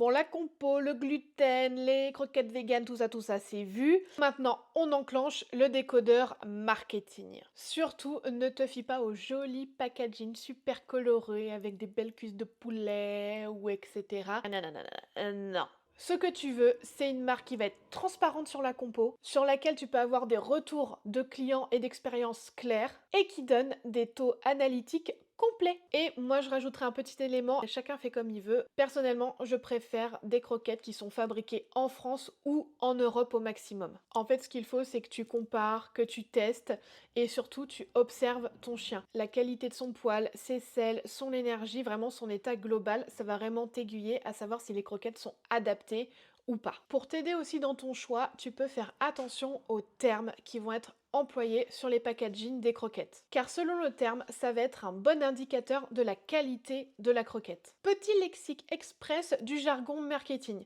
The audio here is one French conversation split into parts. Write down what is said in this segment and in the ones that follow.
Bon, la compo, le gluten, les croquettes véganes, tout ça, c'est vu. Maintenant, on enclenche le décodeur marketing. Surtout, ne te fie pas au joli packaging super coloré avec des belles cuisses de poulet ou etc. Non, non, non, non, non. Ce que tu veux, c'est une marque qui va être transparente sur la compo, sur laquelle tu peux avoir des retours de clients et d'expériences clairs et qui donne des taux analytiques complets. Et moi, je rajouterai un petit élément, chacun fait comme il veut. Personnellement, je préfère des croquettes qui sont fabriquées en France ou en Europe au maximum. En fait, ce qu'il faut, c'est que tu compares, que tu testes et surtout, tu observes ton chien. La qualité de son poil, ses selles, son énergie, vraiment son état global, ça va vraiment t'aiguiller à savoir si les croquettes sont adaptées ou pas. Pour t'aider aussi dans ton choix, tu peux faire attention aux termes qui vont être employés sur les packaging des croquettes. Car selon le terme, ça va être un bon indicateur de la qualité de la croquette. Petit lexique express du jargon marketing.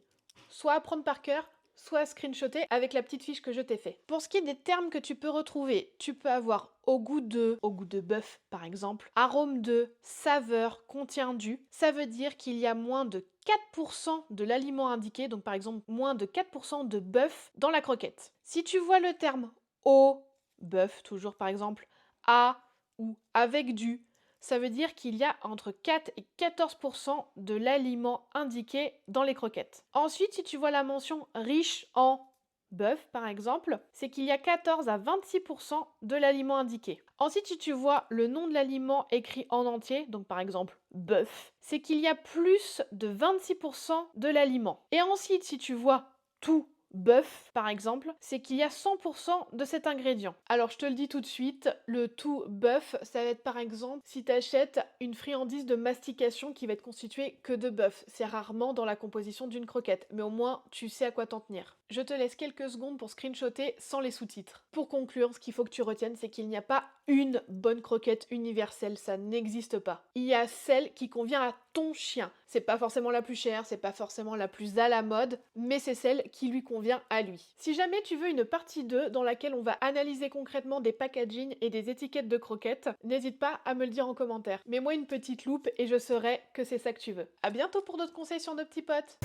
Soit à prendre par cœur, soit à screenshotter avec la petite fiche que je t'ai fait. Pour ce qui est des termes que tu peux retrouver, tu peux avoir au goût de bœuf par exemple, arôme de, saveur, contient du. Ça veut dire qu'il y a moins de 4% de l'aliment indiqué, donc par exemple moins de 4% de bœuf dans la croquette. Si tu vois le terme au bœuf, toujours par exemple, à ou avec du, ça veut dire qu'il y a entre 4 et 14% de l'aliment indiqué dans les croquettes. Ensuite, si tu vois la mention riche en bœuf, par exemple, c'est qu'il y a 14 à 26% de l'aliment indiqué. Ensuite, si tu vois le nom de l'aliment écrit en entier, donc par exemple bœuf, c'est qu'il y a plus de 26% de l'aliment. Et ensuite, si tu vois tout bœuf, par exemple, c'est qu'il y a 100% de cet ingrédient. Alors, je te le dis tout de suite, le tout bœuf, ça va être par exemple si tu achètes une friandise de mastication qui va être constituée que de bœuf. C'est rarement dans la composition d'une croquette, mais au moins tu sais à quoi t'en tenir. Je te laisse quelques secondes pour screenshotter sans les sous-titres. Pour conclure, ce qu'il faut que tu retiennes, c'est qu'il n'y a pas une bonne croquette universelle, ça n'existe pas. Il y a celle qui convient à ton chien. C'est pas forcément la plus chère, c'est pas forcément la plus à la mode, mais c'est celle qui lui convient à lui. Si jamais tu veux une partie 2 dans laquelle on va analyser concrètement des packaging et des étiquettes de croquettes, n'hésite pas à me le dire en commentaire. Mets-moi une petite loupe et je saurai que c'est ça que tu veux. À bientôt pour d'autres conseils sur nos petits potes.